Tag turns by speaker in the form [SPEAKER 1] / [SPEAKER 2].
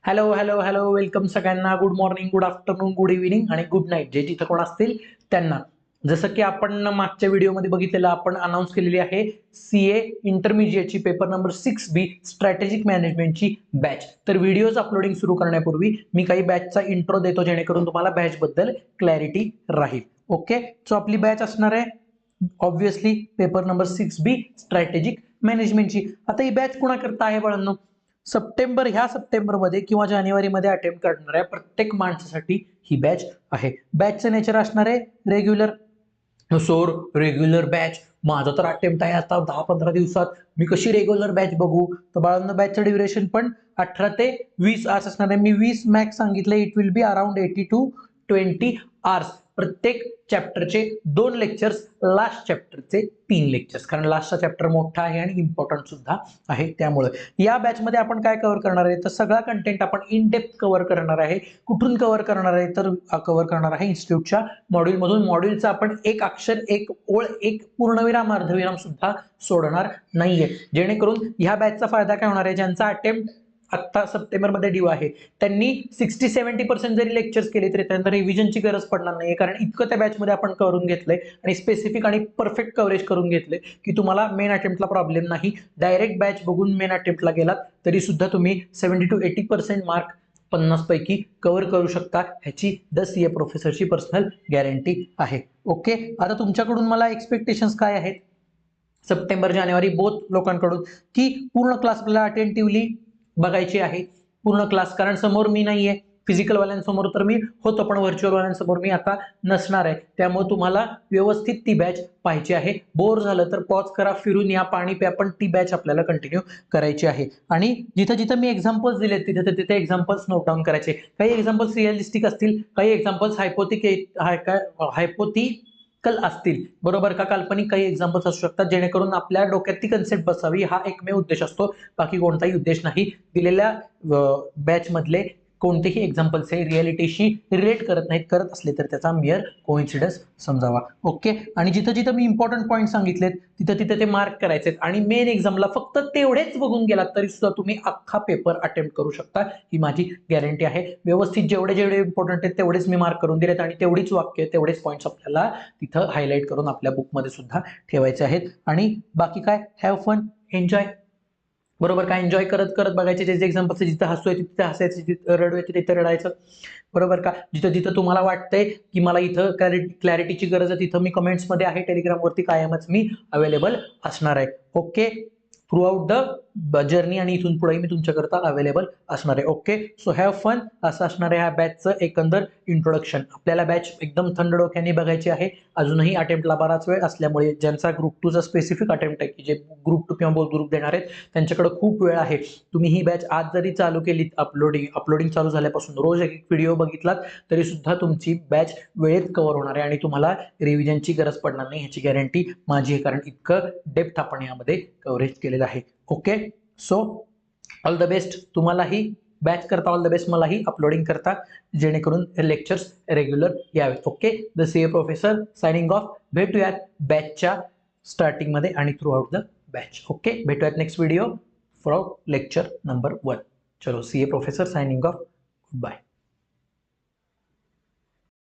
[SPEAKER 1] Hello hello hello welcome सगळ्यांना. Good morning, good afternoon, good evening आणि good night जे जिथं कोण असतील त्यांना. जसं की आपण मागच्या व्हिडिओमध्ये बघितलेलं, आपण अनाऊन्स केलेली आहे सीए इंटरमिजिएटची पेपर नंबर 6B स्ट्रॅटेजिक मॅनेजमेंटची बॅच. तर व्हिडिओज अपलोडिंग सुरू करण्यापूर्वी मी काही बॅचचा इंट्रो देतो, जेणेकरून तुम्हाला बॅच बद्दल क्लॅरिटी राहील. ओके, सो आपली बॅच असणार आहे obviously paper number 6B strategic मॅनेजमेंटची. आता ही बॅच कुणाकरता आहे बाळांनो? ह्या सप्टेंबरमध्ये किंवा जानेवारीमध्ये अटेम्प्ट करणाऱ्या प्रत्येक माणसासाठी ही बॅच आहे. बॅचचं नेचर असणार आहे रेग्युलर. सो रेग्युलर बॅच, माझा तर अटेम्प्ट आहे आता 10-15 दिवसात, मी कशी रेग्युलर बॅच बघू? तर बाळांनो बॅचचं ड्युरेशन पण 18 ते 20 आवर्स असणार आहे. मी 20 मॅक्स सांगितले, it will be around 80 to 20 hours. प्रत्येक चॅप्टरचे 2 लेक्चर्स, लास्ट चॅप्टरचे 3 लेक्चर्स, कारण लास्टचा चॅप्टर मोठा आहे आणि इम्पॉर्टंट सुद्धा आहे. त्यामुळे या बॅचमध्ये आपण काय कव्हर करणार आहे, तर सगळा कंटेंट आपण इन डेप्थ कव्हर करणार आहे. कुठून कव्हर करणार आहे, तर कव्हर करणार आहे इन्स्टिट्यूटच्या मॉड्यूलमधून. मॉड्यूलचा आपण एक अक्षर, एक ओळ, एक पूर्णविराम, अर्धविराम सुद्धा सोडणार नाहीये. जेणेकरून ह्या बॅचचा फायदा काय होणार आहे, ज्यांचा अटेम्प्ट आता सप्टेंबरमध्ये ड्यू आहे त्यांनी 60-70% जरी लेक्चर्स केले तरी त्यांना रिव्हिजनची गरज पडणार नाही, कारण इतकं त्या बॅचमध्ये आपण करून घेतलंय आणि स्पेसिफिक आणि परफेक्ट कव्हरेज करून घेतले की तुम्हाला मेन अटेम्प्टला प्रॉब्लेम नाही. डायरेक्ट बॅच बघून मेन अटेम्प्टला गेलात तरी सुद्धा तुम्ही 70 to 80% मार्क 50 पैकी कव्हर करू शकता. ह्याची द सीए प्रोफेसरची पर्सनल गॅरंटी आहे. ओके, आता तुमच्याकडून मला एक्सपेक्टेशन्स काय आहेत सप्टेंबर जानेवारी बोथ लोकांकडून, की पूर्ण क्लास आपल्याला अटेंटिव्हली बघायची आहे. पूर्ण क्लास, कारण समोर मी नाहीये. फिजिकल वाल्यांसमोर तर मी होतो, पण व्हर्च्युअल वाल्यांसमोर मी आता नसणार आहे. त्यामुळे तुम्हाला व्यवस्थित ती बॅच पाहिजे आहे. बोर झालं तर पॉज करा, फिरून या, पाणी प्या, पण ती बॅच आपल्याला कंटिन्यू करायची आहे. आणि जिथं जिथं मी एक्झाम्पल्स दिले तिथे तिथे एक्झाम्पल्स नोट डाऊन करायचे. काही एक्झाम्पल्स रिअलिस्टिक असतील, काही एक्झाम्पल्स हायपोथिकल असतील, बरोबर का? काल्पनिक काही एक्झाम्पल्स असू शकतात, जेणेकरून आपल्या डोक्यात ती कन्सेप्ट बसावी, हा एकमेव उद्देश असतो. बाकी कोणताही उद्देश नाही. दिलेल्या बॅच मधले कोणतेही एक्झाम्पल्स हे रिअलिटीशी रिलेट करत नाहीत, करत असले तर त्याचा मिअर कोइन्सिडन्स समजावा. ओके, आणि जिथं जिथं मी इम्पॉर्टंट पॉईंट सांगितलेत तिथं तिथं ते मार्क करायचे. आणि मेन एक्झामला फक्त तेवढेच बघून गेलात तरी सुद्धा तुम्ही अख्खा पेपर अटेम्प्ट करू शकता, ही माझी गॅरंटी आहे. व्यवस्थित जेवढे जेवढे इम्पॉर्टंट आहेत तेवढेच मी मार्क करून दिलेत, आणि तेवढीच वाक्य, तेवढेच पॉईंट्स आपल्याला तिथं हायलाईट करून आपल्या बुकमध्ये सुद्धा ठेवायचे आहेत. आणि बाकी काय, हॅव फन, एन्जॉय, बरोबर का? एन्जॉय करत करत बघायचे. जे एक्झाम्पल्स जिथं हसू येते तिथे हसायचं, जिथं रडू येते तिथे रडायचं, बरोबर का? जिथं जिथं तुम्हाला वाटतंय की मला इथं क्लॅरिटीची गरज आहे, तिथं मी कमेंट्समध्ये आहे टेलिग्रामवरती कायमच मी अवेलेबल असणार आहे. Okay, throughout the journey, आणि इथून पुढे मी तुमच्याकरता अवेलेबल असणार आहे. Okay, so have fun. असं असणार आहे ह्या बॅचचं एकंदर इंट्रोडक्शन. आपल्याला बॅच एकदम थंड डोक्याने बघायची आहे. अजूनही अटेम्प्टला बराच वेळ असल्यामुळे ज्यांचा ग्रुप 2चा स्पेसिफिक अटेम्प्ट आहे, की जे ग्रुप 2 किंवा बोथ ग्रुप देणार आहेत, त्यांच्याकडे खूप वेळ आहे. तुम्ही ही बॅच आज जरी चालू केली, अपलोडिंग चालू झाल्यापासून रोज एक व्हिडिओ बघितलात तरी सुद्धा तुमची बॅच वेळेत कव्हर होणार आहे आणि तुम्हाला रिव्हिजनची गरज पडणार नाही, ह्याची गॅरंटी माझी आहे, कारण इतकं डेप्थ आपण यामध्ये कव्हरेज केलेलं आहे. Okay, so all the best तुम्हालाही, बॅच करता ऑल द बेस्ट, मलाही अपलोडिंग करता, जेणेकरून लेक्चर्स रेग्युलर यावेत. Okay, the CA professor signing off. भेटूयात बॅचच्या स्टार्टिंगमध्ये आणि throughout the batch. Okay, भेटूयात next video for lecture number 1. चलो, CA professor signing off. Bye.